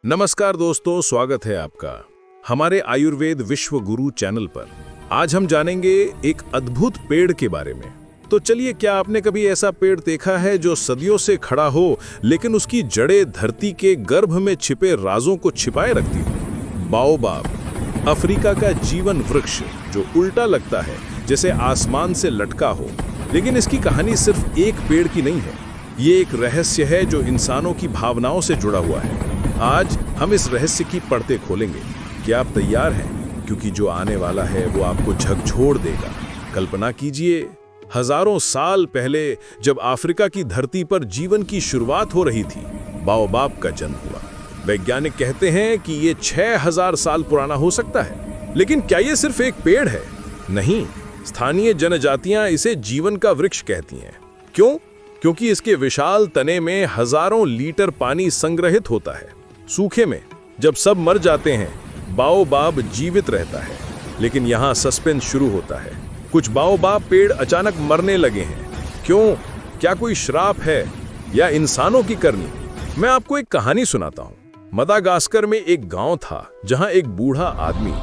नमस्कार दोस्तों, स्वागत है आपका हमारे आयुर्वेद विश्व गुरु चैनल पर। आज हम जानेंगे एक अद्भुत पेड़ के बारे में। तो चलिए, क्या आपने कभी ऐसा पेड़ देखा है जो सदियों से खड़ा हो लेकिन उसकी जड़ें धरती के गर्भ में छिपे राजों को छिपाए रखती हो? बाओबाब, अफ्रीका का जीवन वृक्ष जो उल्टा लगता है जैसे आसमान से लटका हो। लेकिन इसकी कहानी सिर्फ एक पेड़ की नहीं है, ये एक रहस्य है जो इंसानों की भावनाओं से जुड़ा हुआ है। आज हम इस रहस्य की परतें खोलेंगे। क्या आप तैयार हैं? क्योंकि जो आने वाला है वो आपको झकझोर देगा। कल्पना कीजिए, हजारों साल पहले जब अफ्रीका की धरती पर जीवन की शुरुआत हो रही थी, बाओबाब का जन्म हुआ। वैज्ञानिक कहते हैं कि ये 6000 साल पुराना हो सकता है। लेकिन क्या ये सिर्फ एक पेड़ है? नहीं, स्थानीय जनजातियां इसे जीवन का वृक्ष कहती हैं। क्यों? क्योंकि इसके विशाल तने में हजारों लीटर पानी संग्रहित होता है। सूखे में जब सब मर जाते हैं, बाओबाब जीवित रहता है। लेकिन यहाँ सस्पेंस शुरू होता है। कुछ बाओबाब पेड़ अचानक मरने लगे हैं। क्यों? क्या कोई श्राप है या इंसानों की करनी? मैं आपको एक कहानी सुनाता हूँ। मदागास्कर में एक गांव था जहाँ एक बूढ़ा आदमी,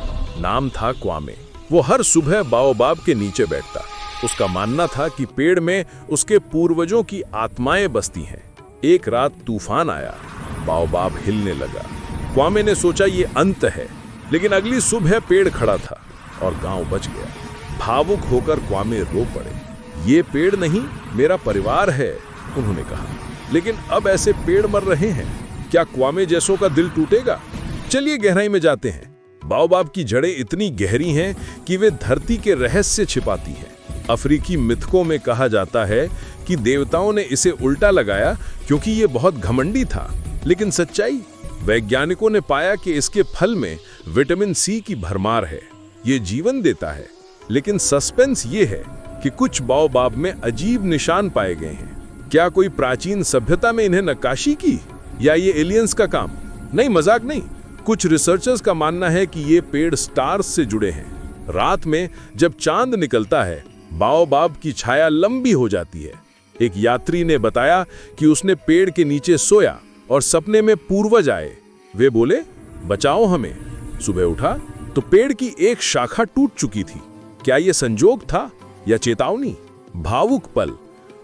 नाम था क्वामे, वो हर सुबह बाओबाब के नीचे बैठता। उसका मानना था कि पेड़ में उसके पूर्वजों की आत्माएं बसती हैं। एक रात तूफान आया, बाओबाब हिलने लगा। क्वामे ने सोचा ये अंत है, लेकिन अगली सुबह पेड़ खड़ा था और गांव बच गया। भावुक होकर क्वामे रो पड़े। ये पेड़ नहीं, मेरा परिवार है, उन्होंने कहा। लेकिन अब ऐसे पेड़ मर रहे हैं, क्या क्वामे जैसों का दिल टूटेगा? चलिए गहराई में जाते हैं। बाओबाब की जड़ें इतनी गहरी हैं कि वे धरती के रहस्य छिपाती हैं। अफ्रीकी मिथकों में कहा जाता है कि देवताओं ने इसे उल्टा लगाया क्योंकि ये बहुत घमंडी था। लेकिन सच्चाई? वैज्ञानिकों ने पाया कि इसके फल में विटामिन सी की भरमार है, ये जीवन देता है। लेकिन सस्पेंस ये है कि कुछ बाओबाब में अजीब निशान पाए गए हैं। क्या कोई प्राचीन सभ्यता में इन्हें नक्काशी की, या ये एलियंस का काम? नहीं, मजाक नहीं। कुछ रिसर्चर्स का मानना है कि ये पेड़ स्टार्स से जुड़े हैं। रात में जब चांद निकलता है, बाओबाब की छाया लंबी हो जाती है। एक यात्री ने बताया कि उसने पेड़ के नीचे सोया और सपने में पूर्वज आए। वे बोले, बचाओ हमें। सुबह उठा तो पेड़ की एक शाखा टूट चुकी थी। क्या यह संजोग था या चेतावनी? भावुक पल।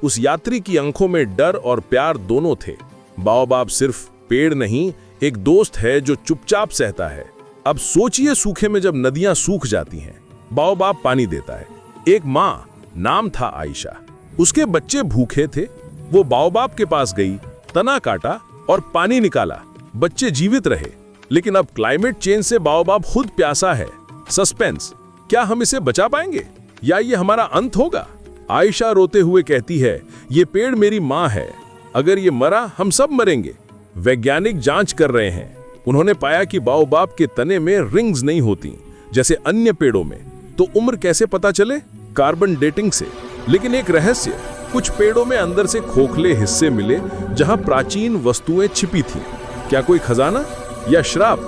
उस यात्री की आंखों में डर और प्यार दोनों थे। बाओबाब सिर्फ पेड़ नहीं, एक दोस्त है जो चुपचाप सहता है। अब सोचिए, सूखे में जब नदियां सूख जाती हैं, बाओबाब पानी देता है। एक माँ, नाम था आयशा, उसके बच्चे भूखे थे। वो बाओबाब के पास गई, तना काटा और पानी निकाला। बच्चे जीवित रहे। लेकिन अब क्लाइमेट चेंज से बाओबाब खुद प्यासा है। सस्पेंस। क्या हम इसे बचा पाएंगे या ये हमारा अंत होगा? आयशा रोते हुए कहती है, ये पेड़ मेरी माँ है, अगर ये मरा हम सब मरेंगे। वैज्ञानिक जांच कर रहे हैं। उन्होंने पाया कि बाओबाब के तने में रिंग्स नहीं होती जैसे अन्य पेड़ों में। तो उम्र कैसे पता चले? कार्बन डेटिंग से। लेकिन एक रहस्य, कुछ पेड़ों में अंदर से खोखले हिस्से मिले जहां प्राचीन वस्तुएं छिपी थीं। क्या कोई खजाना या श्राप?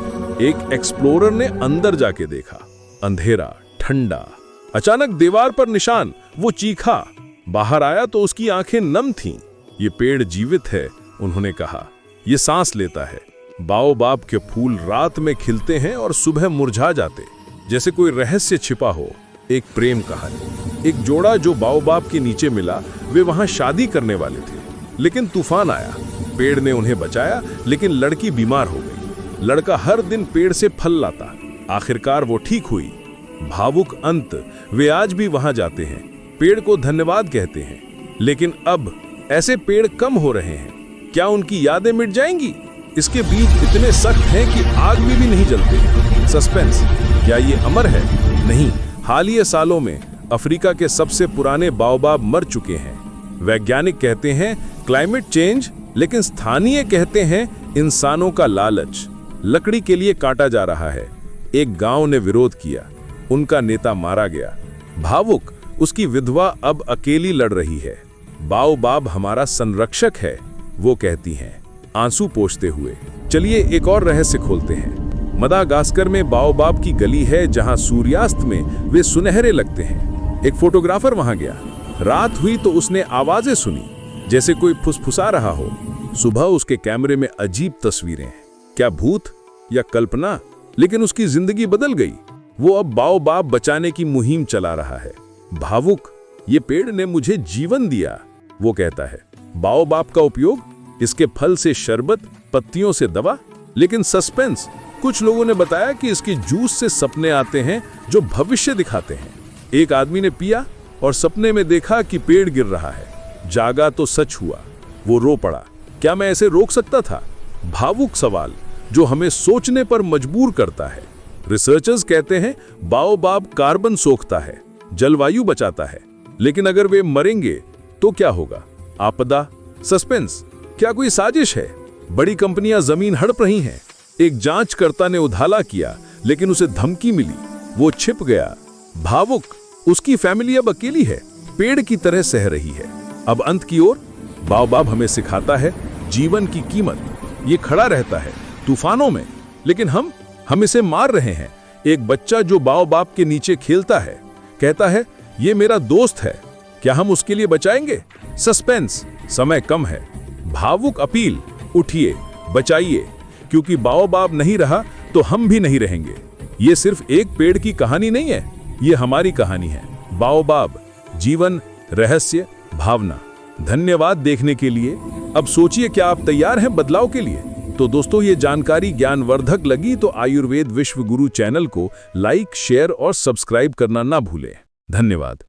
एक एक्सप्लोरर ने अंदर जाके देखा। अंधेरा, ठंडा। अचानक दीवार पर निशान। वो चीखा। बाहर आया तो उसकी आंखें नम थीं। ये पेड़ जीवित है, उन्होंने कहा। ये सांस लेता है। बाओबाब के फूल रात में खिलते हैं और सुबह मुरझा जाते, जैसे कोई रहस्य छिपा हो। एक प्रेम कहानी। एक जोड़ा जो बाओबाब के नीचे मिला, वे वहां शादी करने वाले थे। लेकिन तूफान आया। पेड़ ने उन्हें बचाया, लेकिन लड़की बीमार हो गई। लड़का हर दिन पेड़ से फल लाता। आखिरकार वो ठीक हुई। भावुक अंत। वे आज भी वहां जाते हैं, पेड़ को धन्यवाद कहते हैं। लेकिन अब ऐसे पेड़ कम हो रहे हैं। क्या उनकी यादें मिट जाएंगी? इसके बीज इतने सख्त हैं कि आग में भी नहीं जलते। सस्पेंस। क्या ये अमर है? नहीं, हालिया सालों में अफ्रीका के सबसे पुराने बाओबाब मर चुके हैं। वैज्ञानिक कहते हैं क्लाइमेट चेंज, लेकिन स्थानीय कहते हैं इंसानों का लालच। लकड़ी के लिए काटा जा रहा है। एक गांव ने विरोध किया, उनका नेता मारा गया। भावुक, उसकी विधवा अब अकेली लड़ रही है। बाओबाब हमारा संरक्षक है, वो कहती हैं, आंसू पोंछते हुए। चलिए एक और रहस्य खोलते हैं। मदागास्कर में बाओबाब की गली है जहां सूर्यास्त में वे सुनहरे लगते हैं। एक फोटोग्राफर वहां गया। रात हुई तो उसने आवाजें सुनी, जैसे कोई फुसफुसा रहा हो। सुबह उसके कैमरे में अजीब तस्वीरें हैं। क्या भूत या कल्पना? लेकिन उसकी जिंदगी बदल गई। वो अब बाओबाब बचाने की मुहिम चला रहा है। भावुक, ये पेड़ ने मुझे जीवन दिया, वो कहता है। बाओबाब का उपयोग, इसके फल से शरबत, पत्तियों से दवा। लेकिन सस्पेंस, कुछ लोगों ने बताया कि इसके जूस से सपने आते हैं जो भविष्य दिखाते हैं। एक आदमी ने पिया और सपने में देखा कि पेड़ गिर रहा है। जागा तो सच हुआ। वो रो पड़ा। क्या मैं ऐसे रोक सकता था? भावुक सवाल जो हमें सोचने पर मजबूर करता है। रिसर्चर्स कहते हैं बाओबाब कार्बन सोखता है, जलवायु बचाता है। लेकिन अगर वे मरेंगे तो क्या होगा? आपदा, सस्पेंस, क्या कोई साजिश है? बड़ी कंपनियां जमीन हड़प रही हैं। एक जांचकर्ता ने उधाला किया, लेकिन उसे धमकी मिली, वो छिप गया। भावुक, उसकी फैमिली अब अकेली है, पेड़ की तरह सह रही है। अब अंत की ओर बाओबाब हमें सिखाता है जीवन की कीमत। ये खड़ा रहता है तूफानों में, लेकिन हम इसे मार रहे हैं। एक बच्चा जो बाओबाब के नीचे खेलता है कहता है, ये मेरा दोस्त है, क्या हम उसके लिए बचाएंगे? सस्पेंस, समय कम है। भावुक अपील, उठिए, बचाइए, क्योंकि बाओबाब नहीं रहा तो हम भी नहीं रहेंगे। ये सिर्फ एक पेड़ की कहानी नहीं है, ये हमारी कहानी है। बाओबाब, जीवन, रहस्य, भावना। धन्यवाद देखने के लिए। अब सोचिए, क्या आप तैयार हैं बदलाव के लिए? तो दोस्तों, ये जानकारी ज्ञानवर्धक लगी तो आयुर्वेद विश्व गुरु चैनल को लाइक, शेयर और सब्सक्राइब करना ना भूलें। धन्यवाद।